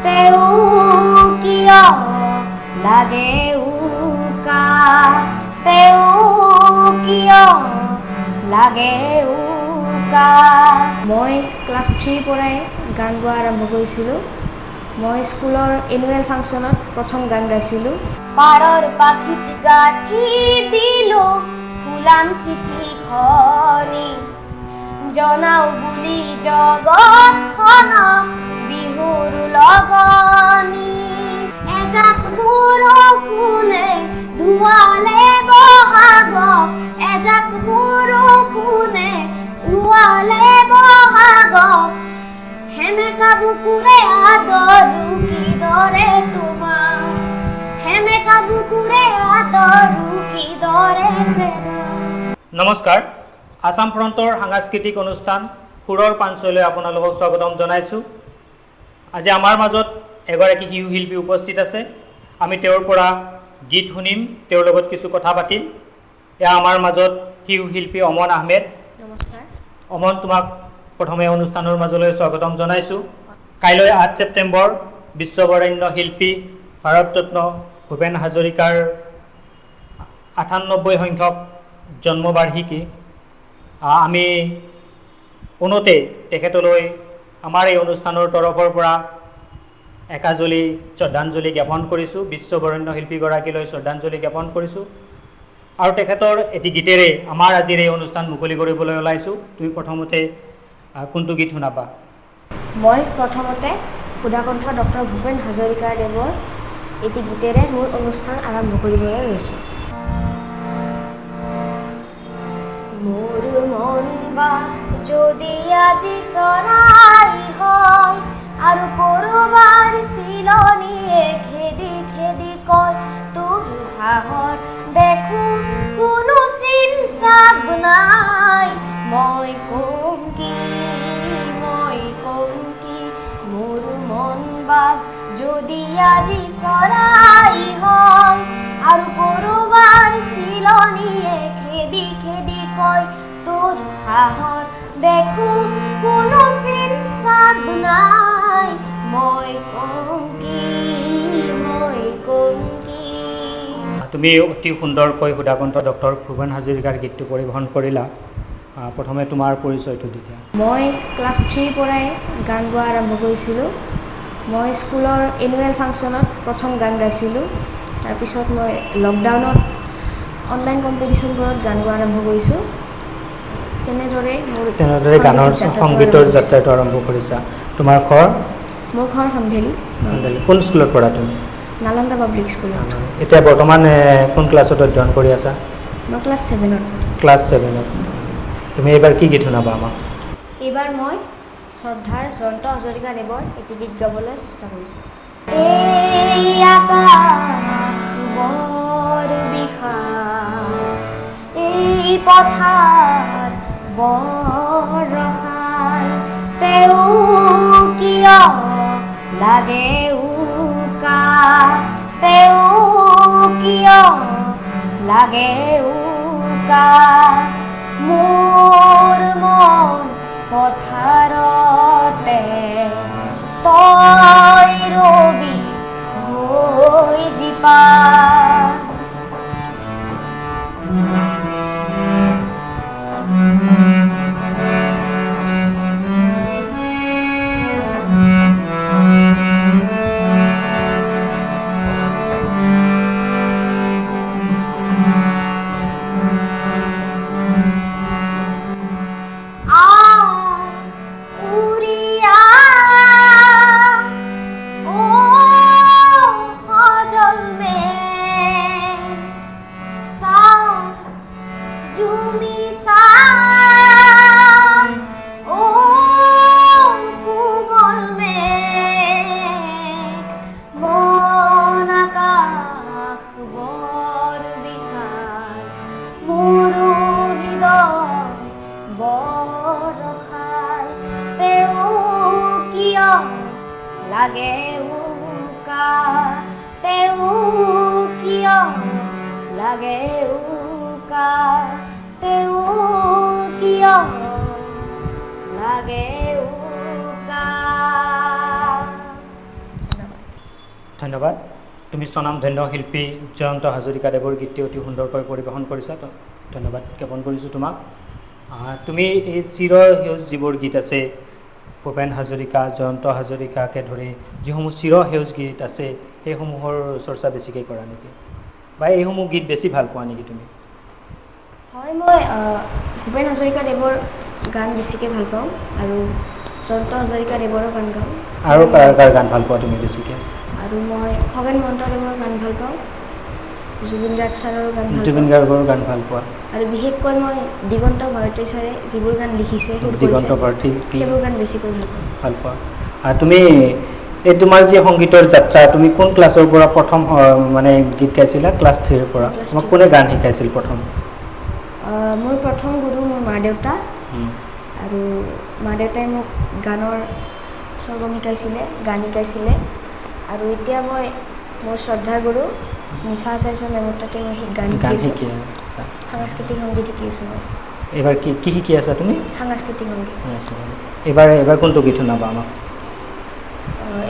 তেও কিয় লাগে উকা তেও কিয় লাগে উকা। মই ক্লাছ 3 পৰাই গান গোৱা আৰম্ভ কৰিছিলোঁ। মই স্কুলৰ এনুৱেল ফাংচনত প্ৰথম গান গাইছিলোঁ। পাৰৰ পাখিত গাঁঠি দিলোঁ ফুলাম চিঠিখনি, জনাও বুলি জগতখনক বিহুৰ লগনি। এজাক বৰষুণে ধুৱালে বহাগ, এজাক বৰষুণে ধুৱালে বহাগ, সেমেকা বুকুৰে আদৰো কিদৰে তোমাক, সেমেকা বুকুৰে আদৰো কিদৰে চেনা। নমস্কাৰ, আসাম ফ্ৰণ্টৰ সাংস্কৃতিক অনুষ্ঠান সুৰৰ পাঞ্চলৈ আপোনালোকক স্বাগতম জনাইছোঁ। আজি আমাৰ মাজত এগৰাকী শিশু শিল্পী উপস্থিত আছে। আমি তেওঁৰ পৰা গীত শুনিম, তেওঁৰ লগত কিছু কথা পাতিম। এয়া আমাৰ মাজত শিশু শিল্পী অমন আহমেদ। নমস্কাৰ। অমন, তোমাক প্ৰথমে অনুষ্ঠানৰ মাজলৈ স্বাগতম জনাইছোঁ। কাইলৈ 8 ছেপ্টেম্বৰ বিশ্ববৰেণ্য শিল্পী ভাৰতৰত্ন ভূপেন হাজৰিকাৰ 98 সংখ্যক জন্মবাৰ্ষিকী। আমি পুনতে তেখেতলৈ আমাৰ এই অনুষ্ঠানৰ তৰফৰ পৰা একাজলি শ্ৰদ্ধাঞ্জলি জ্ঞাপন কৰিছোঁ, বিশ্ববৰেণ্য শিল্পীগৰাকীলৈ শ্ৰদ্ধাঞ্জলি জ্ঞাপন কৰিছোঁ। আৰু তেখেতৰ এটি গীতেৰে আমাৰ আজিৰ এই অনুষ্ঠান মুকলি কৰিবলৈ ওলাইছোঁ। তুমি প্ৰথমতে কোনটো গীত শুনাবা? মই প্ৰথমতে সুধাকণ্ঠ ডক্টৰ ভূপেন হাজৰিকাদেৱৰ এটি গীতেৰে মোৰ অনুষ্ঠান আৰম্ভ কৰিবলৈ লৈছোঁ। মোৰ মন বাক যদি আজি চৰাই হয় আৰু কৰবাৰ চিলনীয়ে খেদি খেদি কয় তোৰ হাঁহৰ দেখো কোনো চিন চাব নাই, মই কম কি, মই কম কি। মোৰ মন বাক যদি আজি চৰাই হয় আৰু কৰবাৰ চিলনীয়ে খেদি খেদি কয় তোৰ হাঁহৰ দেখো কোনো চিন চাব নাই, মই কম কি, মই কম কি। তুমি অতি সুন্দৰকৈ সুধাকণ্ঠ ডক্টৰ ভূপেন হাজৰিকাৰ গীতটো পৰিৱেশন কৰিলা। প্ৰথমে তোমাৰ পৰিচয়টো দিয়া। মই ক্লাছ 3 পৰাই গান গোৱা আৰম্ভ কৰিছিলোঁ। মই স্কুলৰ এনুৱেল ফাংচনত প্ৰথম গান গাইছিলোঁ। তাৰপিছত মই লকডাউনত অনলাইন কম্পিটিশ্যনবোৰত গান গোৱা আৰম্ভ কৰিছোঁ। তেনেদৰে গানৰ সংগীতৰ যাত্ৰাটো আৰম্ভ কৰিছা। তোমাৰ ঘৰ? মোৰ ঘৰ সন্ধেলি। কোন স্কুলত পঢ়া তুমি? নালন্দা পাব্লিক স্কুলত। এতিয়া বৰ্তমান কোন ক্লাছত অধ্যয়ন কৰি আছা? মই ক্লাছ 7ত। ক্লাছ 7ত। তুমি এইবাৰ কি গীত শুনাবা আমাক? এইবাৰ মই শ্ৰদ্ধাৰ জয়ন্ত হাজৰিকাদেৱৰ এটি গীত গাবলৈ চেষ্টা কৰিছোঁ। এই আকাশ বৰ বিশাল, এই পথাৰ বৰ ৰসাল, তেও কিয় লাগে উকা, তেও কিয় লাগে উকা। মোৰ মন পথাৰতে তই ৰবি হৈ জীপা। লাগে উকা, তেও কিয় লাগে উকা, তেও কিয় লাগে উকা। ধন্যবাদ। তুমি স্বনামধন্য শিল্পী জয়ন্ত হাজৰিকাদেৱৰ গীতটি অতি সুন্দৰকৈ পৰিৱেশন কৰিছা, ধন্যবাদ জ্ঞাপন কৰিছোঁ তোমাক। তুমি এই চিৰ সেউজ যিবোৰ গীত আছে, ভূপেন হাজৰিকা, জয়ন্ত হাজৰিকাকে ধৰি যিসমূহ চিৰ সেউজ গীত আছে, সেইসমূহৰ চৰ্চা বেছিকৈ কৰা নেকি, বা এইসমূহ গীত বেছি ভাল পোৱা নেকি তুমি? হয়, মই ভূপেন হাজৰিকাদেৱৰ গান বেছিকৈ ভাল পাওঁ আৰু জয়ন্ত হাজৰিকাদেৱৰো গান গাওঁ। আৰু কাৰ কাৰ গান ভাল পোৱা তুমি বেছিকৈ? আৰু মই খগেন মহন্তদেৱৰ গান ভাল পাওঁ, জুবিন গাৰ্গ ছাৰৰ গান ভাল জুবিন পাওঁ, গাৰ্গৰ গান ভাল পোৱা। আৰু বিশেষকৈ মই দিগন্ত ভাৰতী ছাৰে যিবোৰ গান লিখিছে, দিগন্ত ভাৰতী সেইবোৰ গান বেছিকৈ ভাল পোৱা। আৰু তুমি এই তোমাৰ যি সংগীতৰ যাত্ৰা, তুমি কোন ক্লাছৰ পৰা প্ৰথম মানে গীত গাইছিলা? ক্লাছ 3ৰ পৰা। তোমাক কোনে গান শিকাইছিল প্ৰথম? মোৰ প্ৰথম গুৰু মোৰ মা দেউতা, আৰু মা দেউতাই মোক গানৰ স্বৰগম শিকাইছিলে, গান শিকাইছিলে। আৰু এতিয়া মই মোৰ শ্ৰদ্ধাৰ গুৰু নিশা আচাৰ্য মেমৰ তাতে মই গান শিকি আছোঁ, সাংস্কৃতিক সংগীত শিকি আছোঁ মই। এইবাৰ কি শিকি আছা তুমি? সাংস্কৃতিক সংগীত। এইবাৰ কোনটো গীত শুনাবা আমাক?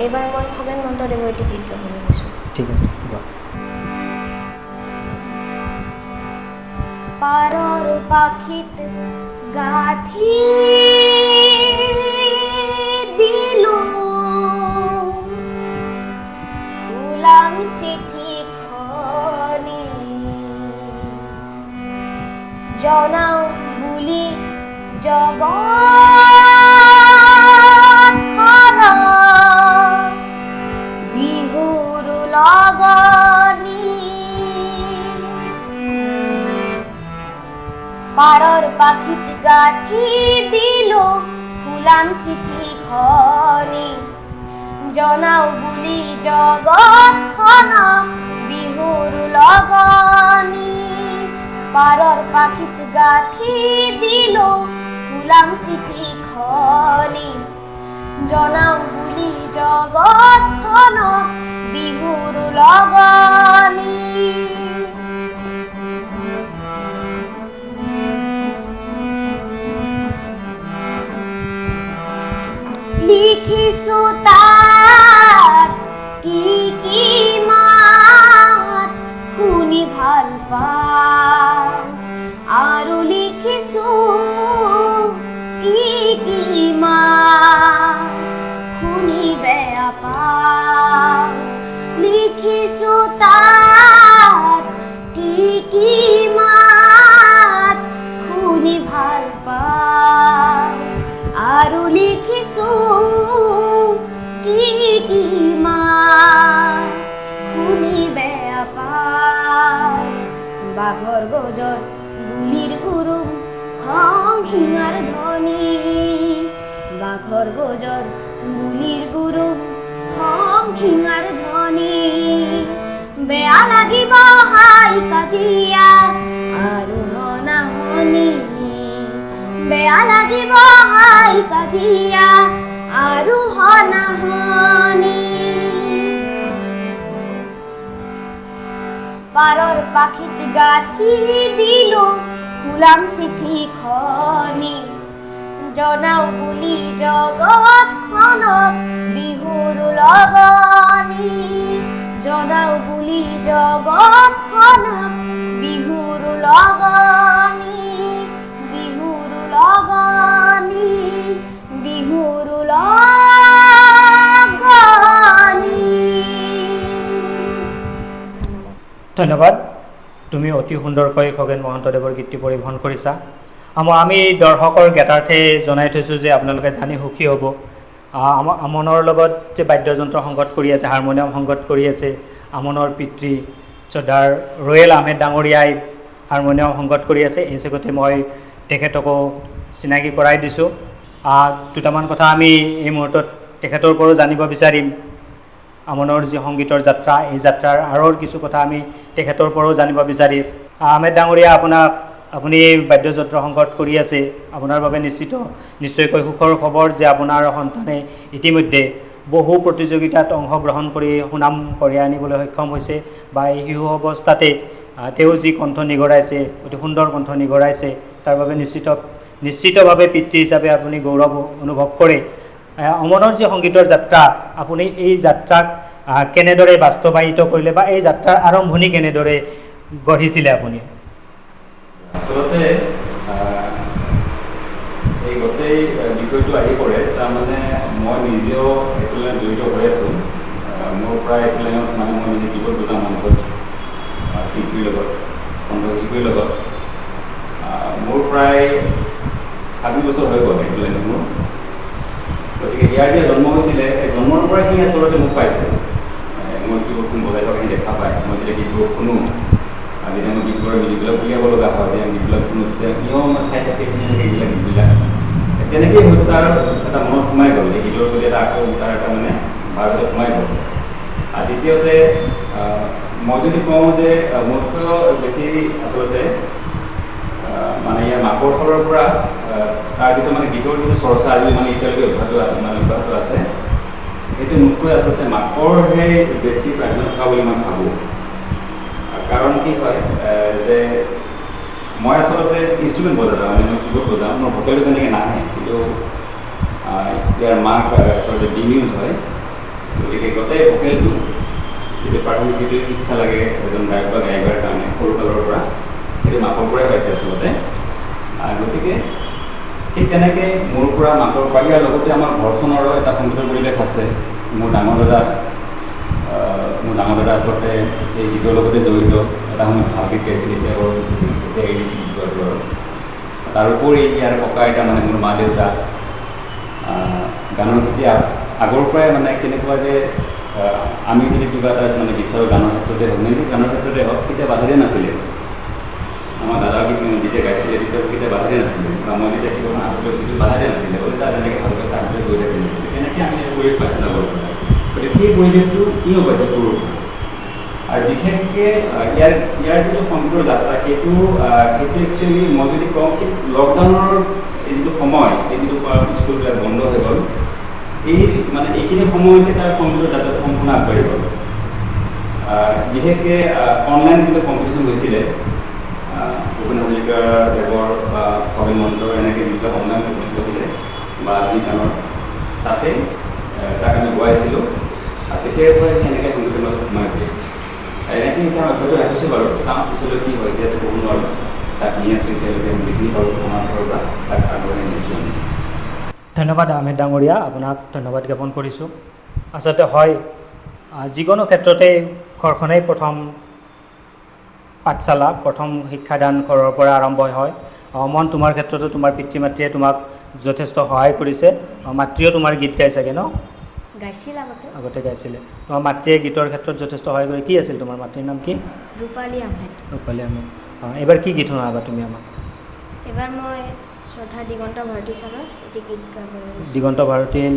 এইবাৰ মই খগেন মহন্তদেৱৰ এটি গীত গাবলৈ গৈছোঁ। ঠিক আছে। পাৰৰ পাখিত গাঁঠি দিলো ফুলাম চিঠিখনি, জনাও বুলি জগতখনক বিহুৰ লগনি। পাৰৰ পাখিত গাঁঠি দিলো ফুলাম চিঠিখনি, জনাও বুলি জগতখনক বিহুৰ লগনি। পাৰৰ পাখিত গাঁঠি দিলো ফুলাম চিঠিখনি, জনাও বুলি জগতখনক বিহুৰ লগনি। লিখিছো তাত কি কি মাত শুনি ভাল পাওঁ, আৰু লিখিছো কি কি মাত শুনি বেয়া পাওঁ। লিখিছো তাত কি কি মাত শুনি ভাল পাওঁ, আৰু লিখিছো কি কি মাত শুনি বেয়া পাওঁ। বাঘৰ গজৰ গুলিৰ গুৰুম খং শিঙাৰ ধ্বনি, বাঘৰ গজৰ গুলিৰ গুৰুম খং শিঙাৰ ধ্বনি। বেয়া লাগিব হাই কাজিয়া আৰু হনাহনি, বেয়া লাগিব হাই কাজিয়া আৰু হনাহনি। পাৰৰ পাখিত গাঁঠি দিলো ফুলাম চিঠিখনি, জনাও বুলি জগতখনক বিহুৰ লগনি। জনাও বুলি জগতখনক বিহুৰ লগনি, বিহুৰ লগনি, বিহুৰ লগনি। ধন্যবাদ। তুমি অতি সুন্দৰকৈ খগেন মহন্তদেৱৰ গীতটি পৰিৱেশন কৰিছা। আমি দৰ্শকৰ জ্ঞাতাৰ্থে জনাই থৈছোঁ যে আপোনালোকে জানি সুখী হ'ব। আমনৰ লগত যে বাদ্যযন্ত্ৰ সংগত কৰি আছে, হাৰমনিয়াম সংগত কৰি আছে, আমনৰ পিতৃ শ্ৰদ্ধাৰ ৰয়েল আহমেদ ডাঙৰীয়াই হাৰমনিয়াম সংগত কৰি আছে। এই জগতে মই তেখেতকো চিনাকি কৰাই দিছোঁ। দুটামান কথা আমি এই মুহূৰ্তত তেখেতৰ পৰাও জানিব বিচাৰিম। আমনৰ যি সংগীতৰ যাত্ৰা, এই যাত্ৰাৰ আঁৰৰ কিছু কথা আমি তেখেতৰ পৰাও জানিব বিচাৰিম। আহমেদ ডাঙৰীয়া, আপুনি বাদ্যযন্ত্ৰ সংগত কৰি আছে, আপোনাৰ বাবে নিশ্চয়কৈ সুখৰ খবৰ যে আপোনাৰ সন্তানে ইতিমধ্যে বহু প্ৰতিযোগিতাত অংশগ্ৰহণ কৰি সুনাম কঢ়িয়াই আনিবলৈ সক্ষম হৈছে, বা এই শিশু অৱস্থাতে তেওঁ যি কণ্ঠ নিগৰাইছে, অতি সুন্দৰ কণ্ঠ নিগৰাইছে, তাৰ বাবে নিশ্চিতভাৱে পিতৃ হিচাপে আপুনি গৌৰৱ অনুভৱ কৰে। আমনৰ যি সংগীতৰ যাত্ৰা, আপুনি এই যাত্ৰাক কেনেদৰে বাস্তৱায়িত কৰিলে বা এই যাত্ৰাৰ আৰম্ভণি কেনেদৰে গঢ়িছিলে আপুনি? আচলতে এই গোটেই বিষয়টো আহি পৰে তাৰমানে মই নিজেও এইটো লাইনত জড়িত হৈ আছোঁ। মোৰ প্ৰায় এইটো লাইনত মানে মই নিজে কীবৰ্ড বজাওঁ মঞ্চত শিল্পীৰ লগত, কণ্ঠ শিল্পীৰ লগত। মোৰ প্ৰায় 26 বছৰ হৈ গ'ল এইটো লাইনত মোৰ। গতিকে ইয়াৰ যে জন্ম হৈছিলে, এই জন্মৰ পৰাই সি আচলতে মোক পাইছে। মই কীবৰ্ডখন বজাই থকা সি দেখা পায়, মই যেতিয়া গীতবোৰ শুনো, যেতিয়া মই গীতবোৰৰ মিউজিকবিলাক উলিয়াব লগা হয়, তেতিয়া গীতবিলাক শুনো, তেতিয়া সিও মই চাই থাকে, শুনি থাকে এইবিলাক গীতবিলাক। তেনেকেই হয়তো তাৰ এটা মনত সোমাই গ'ল, এই গীতৰ প্ৰতি এটা আকৌ তাৰ এটা মানে ভাৱ এটা সোমাই গ'ল। আৰু দ্বিতীয়তে মই যদি কওঁ যে মোতকৈও বেছি আচলতে মানে ইয়াৰ মাকৰ ফালৰ পৰা তাৰ যিটো মানে গীতৰ যিটো চৰ্চা আজি মানে এতিয়ালৈকে অব্যাহত আছে, সেইটো মোতকৈ আচলতে মাকৰহে বেছি প্ৰাধান্য থকা বুলি মই ভাবোঁ। কাৰণ কি হয় যে মই আচলতে ইনষ্ট্ৰুমেণ্ট বজাওঁ, মানে মই কীবৰ্ড বজাওঁ, মোৰ ভকেলটো তেনেকৈ নাহে, কিন্তু ইয়াৰ মাক আচলতে বি নিউজ হয়। গতিকে গোটেই ভকেলটো যিটো প্ৰাথমিক যিটো শিক্ষা লাগে এজন গায়ক বা গায়িকাৰ কাৰণে সৰুকালৰ পৰা, সেইটো মাকৰ পৰাই পাইছে আচলতে। গতিকে ঠিক তেনেকৈ মোৰ পৰা মাকৰ পৰা, ইয়াৰ লগতে আমাৰ ঘৰখনৰো এটা সংগীতৰ পৰিৱেশ আছে। মোৰ ডাঙৰ দাদা আচলতে এই গীতৰ লগতে জড়িত। এটা সময়ত ভাল গীত গাইছিল, এতিয়া এৰি দিছিল গীত গোৱাটো আৰু। তাৰোপৰি ইয়াৰ ককা আইতা মানে মোৰ মা দেউতা গানৰ প্ৰতি আগৰ পৰাই মানে কেনেকুৱা যে আমি যদি কিবা এটা মানে বিচাৰোঁ গানৰ ক্ষেত্ৰতে হওক, মেইনলি গানৰ ক্ষেত্ৰতে হওক, কেতিয়া বাধাৰে নাছিলে। আমাৰ দাদাৰ গীত যেতিয়া গাইছিলে তেতিয়া কেতিয়া বাধাৰে নাছিলে, বা মই যেতিয়া কিবা আঁতৰত লৈছিলোঁ বাধাৰে নাছিলে, বোলে তাত এনেকৈ ভাল পাইছে আগতে গৈ থাকিলে। তেনেকৈ আমি পৰিৱেশ পাইছিলোঁ আগৰ পৰা। গতিকে সেই পৰিৱেশটো ইও পাইছে সৰুৰ পৰা। আৰু বিশেষকৈ ইয়াৰ যিটো সংগীতৰ যাত্ৰা, সেইটো একচুৱেলি মই যদি কওঁ ঠিক লকডাউনৰ এই যিটো সময়, এই যিটো স্কুলবিলাক বন্ধ হৈ গ'ল, মানে এইখিনি সময়তে তাৰ সংগীতৰ যাত্ৰাটো সম্পূৰ্ণ আগবাঢ়ি গ'ল। বিশেষকৈ অনলাইন যিটো কম্পিটিশ্যন হৈছিলে, ভূপেন হাজৰিকা দেৱৰ বা ভৱেন মহন্তৰ এনেকৈ যিবিলাক অনলাইন কম্পিটিশ্যন হৈছিলে বা আধুনিক গানৰ, তাতে তাক আমি গোৱাইছিলোঁ। আৰু তেতিয়াৰ পৰাই সি এনেকৈ সংগীতৰ মাজত সোমাই গ'ল। এনেকৈ এতিয়া অভ্যাসটো ৰাখিছোঁ বাৰু, চাওঁ পিছলৈ কি হয়, এতিয়াতো ক'ব নোৱাৰোঁ। তাক নি আছোঁ এতিয়ালৈকে, যিখিনি পাৰোঁ আমাৰ ঘৰৰ পৰা তাক আগবঢ়াই নিছোঁ আমি। ধন্যবাদ আহমেদ ডাঙৰীয়া, আপোনাক ধন্যবাদ জ্ঞাপন কৰিছোঁ। আচলতে হয়, যিকোনো ক্ষেত্ৰতে ঘৰখনেই প্ৰথম পাঠশালা, প্ৰথম শিক্ষাদান ঘৰৰ পৰা আৰম্ভ হয়। মন তোমাৰ ক্ষেত্ৰতো তোমাৰ পিতৃ মাতৃয়ে তোমাক যথেষ্ট সহায় কৰিছে। মাতৃয়েও তোমাৰ গীত গাই চাগে ন? গাইছিল আগতে গাইছিলে। তোমাৰ মাতৃয়ে গীতৰ ক্ষেত্ৰত যথেষ্ট সহায় কৰে। কি আছিল তোমাৰ মাতৃৰ নাম কি? ৰূপালী আহমেদ। ৰূপালী আহমেদ। এইবাৰ কি গীত শুনাবা তুমি আমাক? এইবাৰ মই শ্ৰদ্ধা দিগন্ত ভাৰতী ছাৰৰ এটি গীত গাব গৈছোঁ। দিগন্ত ভাৰতীয়ে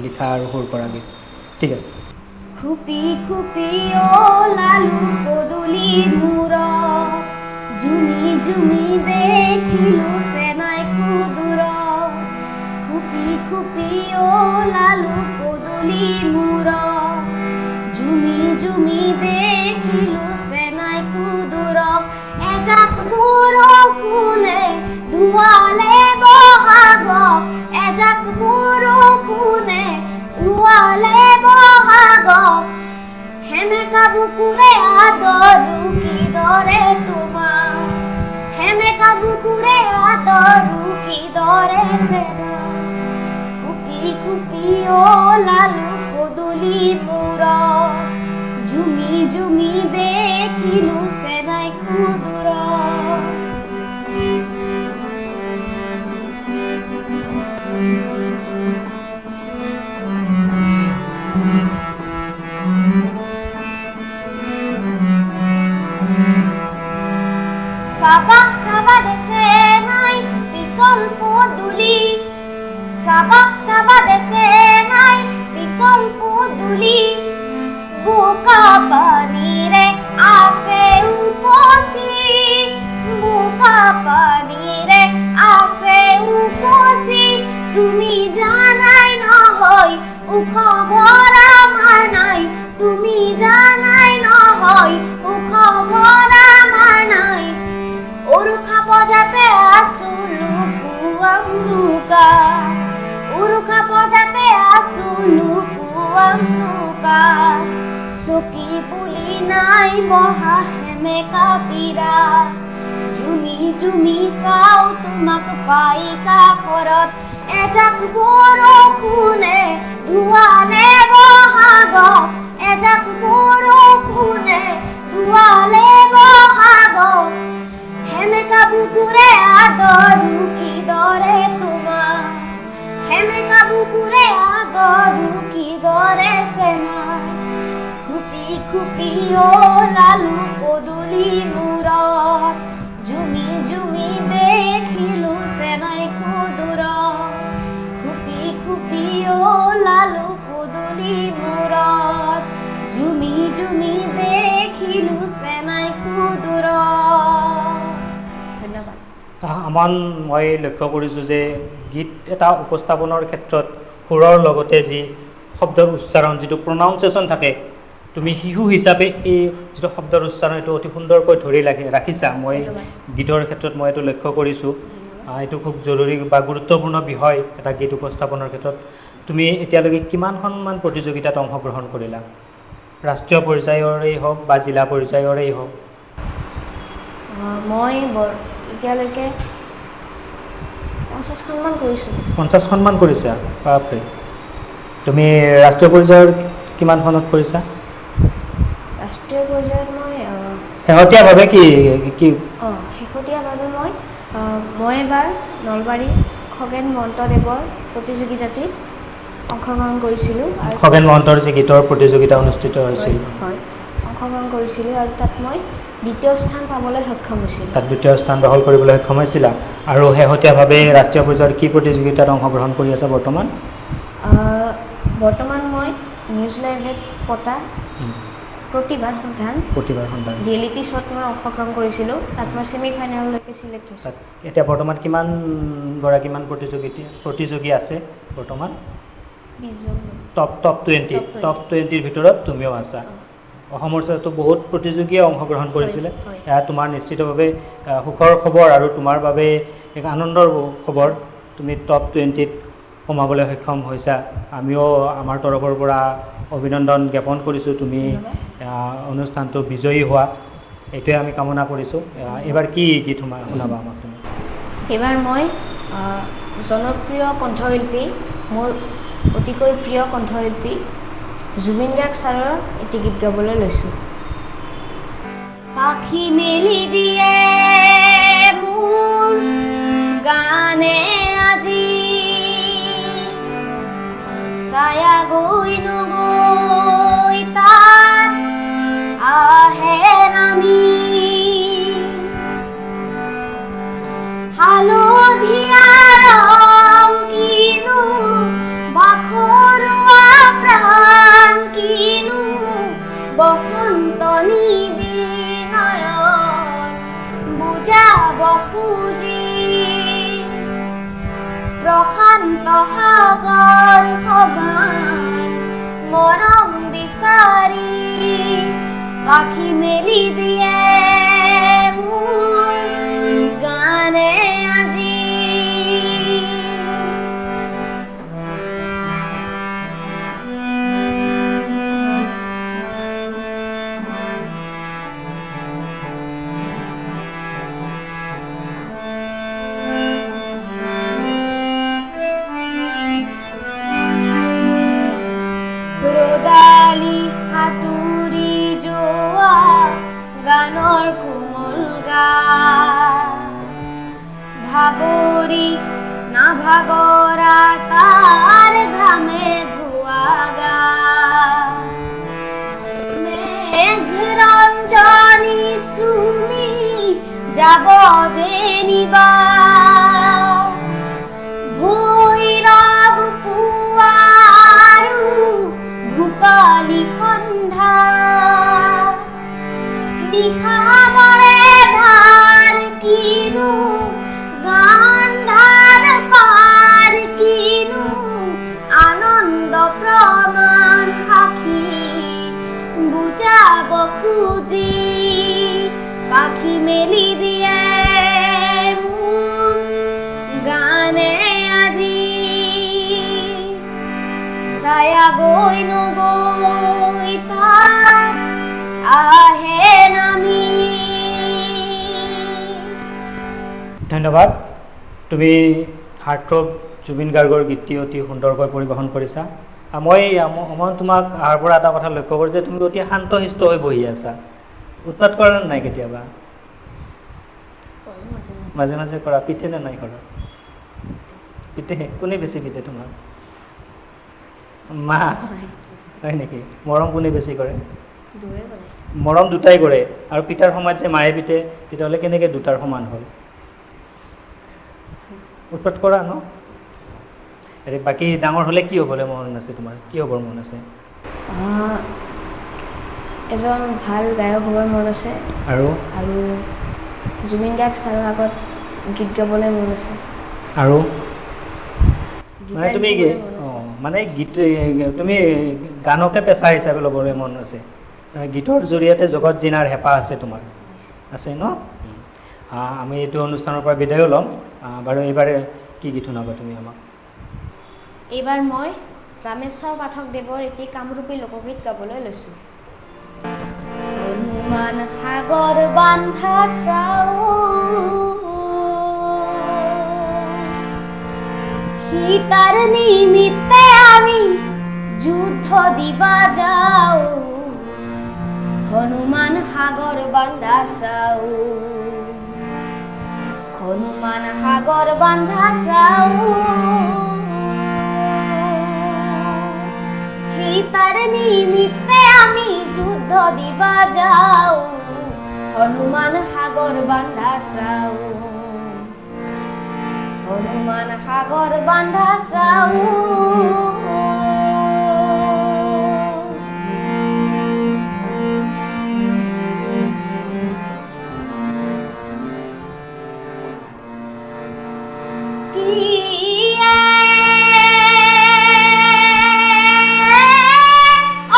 লিখা আৰু সুৰ কৰা গীত, ঠিক আছে। খুপি খুপি ওলালো পদূলি মূৰত, জুমি জুমি দেখিলো চেনাই কুদূৰত। খুপি খুপি ওলালো পদূলি মূৰত, জুমি জুমি দেখিলো চেনাই কুদূৰত। এজাক বৰষুণে ধুৱালে বহাগক, এজাক বৰষুণে ধুৱালে বহাগক। সেমেকা বুকুৰে আদৰো কিদৰে তোমাক, সেমেকা বুকুৰে আদৰো কিদৰে চেনা। খুপি খুপি ওলালো পদূলি মূৰত, জুমি জুমি দেখিলো চেনাই কুদূৰত। চাবা চাবা দেশে নাই পিছল পদূলি, চাবা চাবা দেশে নাই পিছল পদূলি। বোকা পানীৰে আছে উপচি, বোকা পানীৰে আছে উপচি। তুমি জানাই নহয় ওখ ঘৰ আমাৰ নাই, তুমি জানাই নহয় ওখ ঘৰ আমাৰ নাই। উৰুখা বজাতে আছো লুকুৱাম লুকাই, উৰুখা বজাতে আছো লুকুৱাম লুকাই। চকী বুলি নাই বহা সেমেকা পীৰা জুমি জুমি চাওঁ তোমাক পাই কাষৰত এজাক বৰষুণে ধুৱালে বহাগ এজাক বৰষুণে ধুৱালে বহাগ সেমেকা বুকুৰে আদৰো কিদৰে তোমাক সেমেকা বুকুৰে আদৰো কিদৰে চেনাই খুপি খুপি ওলালো পদূলি মূৰত জুমি জুমি দেখিলো চেনাই খুদূৰত খুপি খুপি ওলালো পদূলি মূৰত জুমি জুমি দেখিলো চেনাই খুদূৰত। ধন্যবাদ। আমান মই লক্ষ্য কৰিছোঁ যে গীত এটা উপস্থাপনৰ ক্ষেত্ৰত সুৰৰ লগতে যি শব্দৰ উচ্চাৰণ যিটো প্ৰনাউন্সিয়েশ্যন থাকে তুমি শিশু হিচাপে এই যিটো শব্দৰ উচ্চাৰণ এইটো অতি সুন্দৰকৈ ধৰি ৰাখিছা। মই গীতৰ ক্ষেত্ৰত মই এইটো লক্ষ্য কৰিছোঁ। এইটো খুব জৰুৰী বা গুৰুত্বপূৰ্ণ বিষয় এটা গীত উপস্থাপনৰ ক্ষেত্ৰত। তুমি এতিয়ালৈকে কিমানখনমান প্ৰতিযোগিতাত অংশগ্ৰহণ কৰিলা, ৰাষ্ট্ৰীয় পৰ্যায়ৰেই হওক বা জিলা পৰ্যায়ৰেই হওক? মই এতিয়ালৈকে 50খনমান কৰিছোঁ। 50খনমান কৰিছা? বাপৰে। তুমি ৰাষ্ট্ৰীয় পৰ্যায়ৰ কিমানখনত কৰিছা? ৰাষ্ট্ৰীয় পৰ্যায়ত মই শেহতীয়াভাৱে কি শেহতীয়াভাৱে মই এবাৰ নলবাৰী খগেন মহন্তদেৱৰ প্ৰতিযোগিতাটিত অংশগ্ৰহণ কৰিছিলোঁ। খগেন মহন্তৰ যি গীতৰ প্ৰতিযোগিতা অনুষ্ঠিত হৈছিল, হয়, অংশগ্ৰহণ কৰিছিলোঁ আৰু তাত মই দ্বিতীয় স্থান পাবলৈ সক্ষম হৈছিলোঁ। তাত দ্বিতীয় স্থান দখল কৰিবলৈ সক্ষম হৈছিলা। আৰু শেহতীয়াভাৱে ৰাষ্ট্ৰীয় পৰ্যায়ত কি প্ৰতিযোগিতাত অংশগ্ৰহণ কৰি আছা বৰ্তমান? বৰ্তমান মই নিউজ লাইভত পতা প্ৰতিভাৰ সন্ধান ৰিয়েলিটি শ্ব'ত মই অংশগ্ৰহণ কৰিছিলোঁ। তাত মই ছেমি ফাইনেললৈকে চিলেক্ট হৈছোঁ। এতিয়া বৰ্তমান কিমানগৰাকীমান প্ৰতিযোগী আছে বৰ্তমান? 20জন। টপ 20ৰ ভিতৰত তুমিও আছা। অসমৰ চাইতো বহুত প্ৰতিযোগীয়ে অংশগ্ৰহণ কৰিছিলে। এয়া তোমাৰ নিশ্চিতভাৱে সুখৰ খবৰ আৰু তোমাৰ বাবে এক আনন্দৰ খবৰ। তুমি টপ 20ত সোমাবলৈ সক্ষম হৈছা। আমিও আমাৰ তৰফৰ পৰা অভিনন্দন জ্ঞাপন কৰিছোঁ। তুমি অনুষ্ঠানটো বিজয়ী হোৱা এইটোৱে আমি কামনা কৰিছোঁ। এইবাৰ কি গীত শুনাবা আমাক তুমি? এইবাৰ মই জনপ্ৰিয় কণ্ঠশিল্পী, মোৰ অতিকৈ প্ৰিয় কণ্ঠশিল্পী জুবিন গাৰ্গ ছাৰৰ এটি গীত গাবলৈ লৈছোঁ। পাখি মেলি দিয়ে মোৰ গানে আজি ছায়া গৈ নগৈ তাত আহে নামি হালধীয়া ৰং কিনো বাখৰুৱা প্ৰাণ কিনো বসন্ত নিবিনয়ন বুজাব খুজি প্ৰশান্ত সাগৰ সমান মৰম বিচাৰি পাখি মেলি দিয়ে মোৰ গানে আজি। ৰ'দালি সাঁতুৰি যোৱা গানৰ কোমল গান ভাগৰি নাভাগৰা তাৰ ঘামে ধোৱা গান মেঘৰঞ্জনী চুমি যাব যেনিবা ভৈৰৱ পুৱাৰো ভূপালী সন্ধ্যা নিশামৰে ধাৰ কিনো গান্ধাৰ পাৰ কিনো আনন্দ প্ৰমাণ সাক্ষী বুজাব খুজি পাখি মেলি দিয়ে মোৰ গানে আজি ছায়া গৈ নগৈ তাৰ আহে নামি। ধন্যবাদ। তুমি হাৰ্টথ্ৰব জুবিন গাৰ্গৰ গীতটি অতি সুন্দৰকৈ পৰিৱেশন কৰিছা। মই তোমাক আহাৰ পৰা এটা কথা লক্ষ্য কৰোঁ যে তুমি অতি শান্তশিষ্ট হৈ বহি আছা। উৎপাত কৰা নাই কেতিয়াবা? মাজে মাজে কৰা। পিঠে নে নাই কৰা? পিঠে। কোনে বেছি পিঠে তোমাক? মা? হয় নেকি? মৰম কোনে বেছি কৰে? মৰম দুটাই কৰে। আৰু পিঠাৰ সময়ত যে মায়ে পিঠে, তেতিয়াহ'লে কেনেকৈ দুটাৰ সমান হ'ল? উৎপাত কৰা ন? বাকী ডাঙৰ হ'লে কি হ'বলৈ মন আছে তোমাৰ? কি হ'বৰ মন আছে? এজন ভাল গায়ক হ'বৰ মন আছে। আৰু জুবিন গাৰ্গ ছাৰৰ আগত গীত গাবলৈ মন আছে। আৰু মানে তুমি মানে গীত তুমি গানকে পেচা হিচাপে ল'বলৈ মন আছে। গীতৰ জৰিয়তে জগত জিনাৰ হেঁপাহ আছে তোমাৰ, আছে ন? আমি এইটো অনুষ্ঠানৰ পৰা বিদায়ো ল'ম। বাৰু এইবাৰ কি গীত শুনাবা তুমি আমাক? এইবাৰ মই ৰামেশ্বৰ পাঠকদেৱৰ এটি কামৰূপী লোকগীত গাবলৈ লৈছোঁ। হনুমান সাগৰ বান্ধা চাও, সীতাৰ নিমিত্তে আমি যুদ্ধ দিবা যাও, হনুমান সাগৰ বান্ধা চাও, হনুমান সাগৰ বান্ধা চাও, সীতাৰ নিমিত্তে আমি যুদ্ধ দিবা যাও, হনুমান সাগৰ বান্ধা চাও, হনুমান সাগৰ বান্ধা চাও।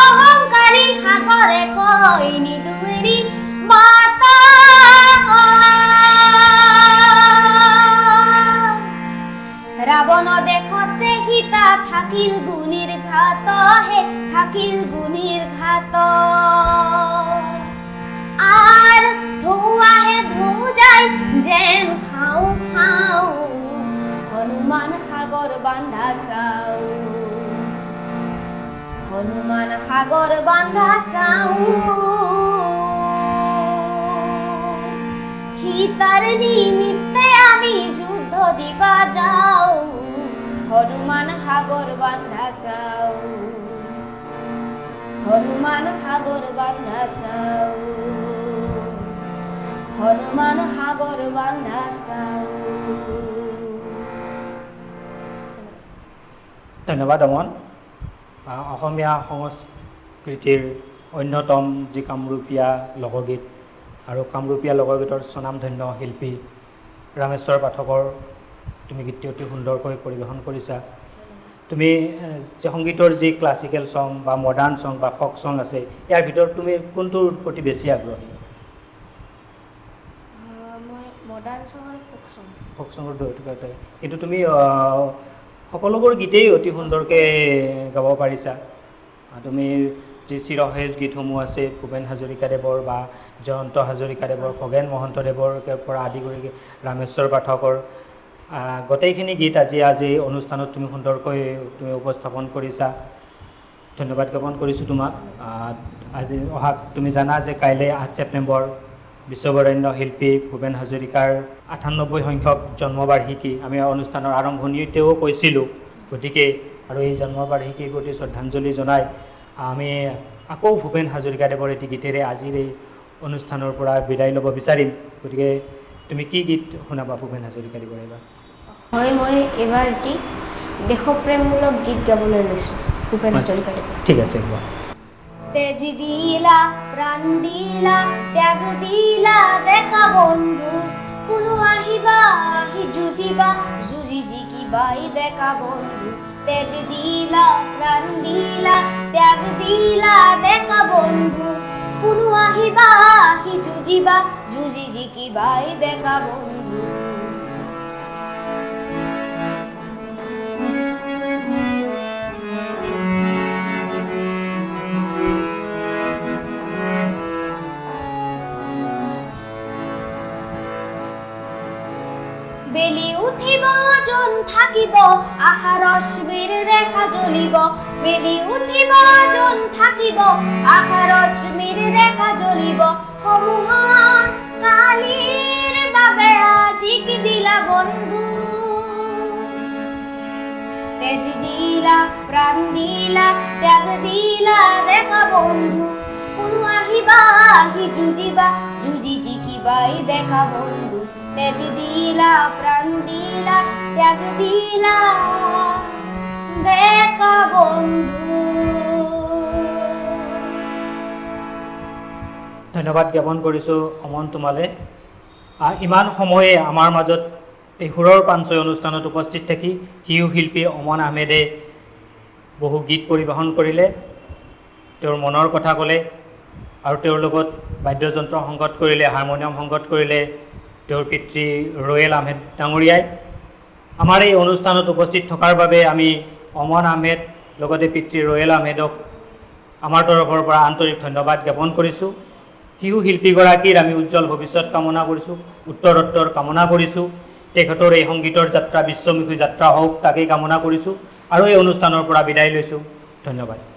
অহংকাৰী সাগৰে কৈ নিদুৰি মাতা, ৰাৱণ দেশতে সীতা থাকিল গুণীৰ ঘাত, হে থাকিল গুণীৰ ঘাত, আৰ ধোঁৱাহে ধৌ যায় যেন খাওঁ খাওঁ, হনুমান সাগৰ বান্ধা চাও, হনুমান সাগৰ বান্ধা চাও, সীতাৰ নিমিত্তে আমি যুদ্ধ দিবা যাও, হনুমান সাগৰ বান্ধা চাও, হনুমান সাগৰ বান্ধা চাও, হনুমান সাগৰ বান্ধা চাও। ধন্যবাদ অমন। অসমীয়া সংস্কৃতিৰ অন্যতম যি কামৰূপীয়া লোকগীত আৰু কামৰূপীয়া লোকগীতৰ স্বনামধন্য শিল্পী ৰামেশ্বৰ পাঠকৰ তুমি গীতটি অতি সুন্দৰকৈ পৰিৱেশন কৰিছা। তুমি সংগীতৰ যি ক্লাছিকেল ছং বা মডাৰ্ণ ছং বা ফক ছং আছে, ইয়াৰ ভিতৰত তুমি কোনটোৰ প্ৰতি বেছি আগ্ৰহী? মই মডাৰ্ণ ছং আৰু ফক ছং। ফক ছঙৰ কিন্তু তুমি সকলোবোৰ গীতেই অতি সুন্দৰকৈ গাব পাৰিছা। তুমি যি চিৰসেউজ গীতসমূহ আছে ভূপেন হাজৰিকাদেৱৰ বা জয়ন্ত হাজৰিকাদেৱৰ, খগেন মহন্তদেৱৰ পৰা আদি কৰি ৰামেশ্বৰ পাঠকৰ গোটেইখিনি গীত আজি অনুষ্ঠানত তুমি সুন্দৰকৈ তুমি উপস্থাপন কৰিছা। ধন্যবাদ জ্ঞাপন কৰিছোঁ তোমাক। আজি তুমি জানা যে কাইলৈ 8 ছেপ্টেম্বৰ বিশ্ববৰেণ্য শিল্পী ভূপেন হাজৰিকাৰ 98 সংখ্যক জন্মবাৰ্ষিকী। আমি অনুষ্ঠানৰ আৰম্ভণিতেও কৈছিলোঁ। গতিকে আৰু এই জন্মবাৰ্ষিকীৰ প্ৰতি শ্ৰদ্ধাঞ্জলি জনাই আমি আকৌ ভূপেন হাজৰিকাদেৱৰ এটি গীতেৰে আজিৰ এই অনুষ্ঠানৰ পৰা বিদায় ল'ব বিচাৰিম। গতিকে তুমি কি গীত শুনাবা ভূপেন হাজৰিকাদেৱৰ এইবাৰ? হয়, মই এইবাৰ এটি দেশপ্ৰেমমূলক গীত গাবলৈ লৈছোঁ ভূপেন হাজৰিকাদেৱৰ। ঠিক আছে, কোৱা। তেজ দিলা প্ৰাণ দিলা ত্যাগ দিলা ডেকা বন্ধু, কোনো আহিবা আহি যুঁজিবা যুঁজি জিকিবাই ডেকা বন্ধু, তেজ দিলা প্ৰাণ দিলা ত্যাগ দিলা ডেকা বন্ধু, কোনো আহিবা আহি যুঁজিবা যুঁজি জিকিবাই ডেকা বন্ধু। বেলি উঠিব যোন থাকিব আশা ৰশ্মিৰ ৰেখা জ্বলিব বেলি উঠিব যোন থাকিব আশা ৰশ্মিৰ ৰেখা জ্বলিব সমূহৰ কালিৰ বাবে আজিক দিলা বন্ধু তেজ দিলা প্ৰাণ দিলা ত্যাগ দিলা দেখা বন্ধু কোনো আহিবা আহি যুঁজিবা যুঁজি জিকিবাই দেখা বন্ধু তেজ দিলা প্ৰাণ দিলা ত্যাগ দিলা দেখা বন্ধু। ধন্যবাদ জ্ঞাপন কৰিছোঁ অমন তোমালৈ। ইমান সময়ে আমাৰ মাজত এই সুৰৰ পাঞ্চয় অনুষ্ঠানত উপস্থিত থাকি শিশু শিল্পী অমন আহমেদে বহু গীত পৰিৱেশন কৰিলে, তেওঁৰ মনৰ কথা ক'লে আৰু তেওঁৰ লগত বাদ্যযন্ত্ৰ সংগত কৰিলে, হাৰমনিয়াম সংগত কৰিলে তেওঁৰ পিতৃ ৰয়েল আহমেদ ডাঙৰীয়াই। আমাৰ এই অনুষ্ঠানত উপস্থিত থকাৰ বাবে আমি অমন আহমেদ লগতে পিতৃ ৰয়েল আহমেদক আমাৰ তৰফৰ পৰা আন্তৰিক ধন্যবাদ জ্ঞাপন কৰিছোঁ। শিশু শিল্পীগৰাকীৰ আমি উজ্জ্বল ভৱিষ্যত কামনা কৰিছোঁ, উত্তৰোত্তৰ কামনা কৰিছোঁ। তেখেতৰ এই সংগীতৰ যাত্ৰা বিশ্বমুখী যাত্ৰা হওক তাকেই কামনা কৰিছোঁ আৰু এই অনুষ্ঠানৰ পৰা বিদায় লৈছোঁ। ধন্যবাদ।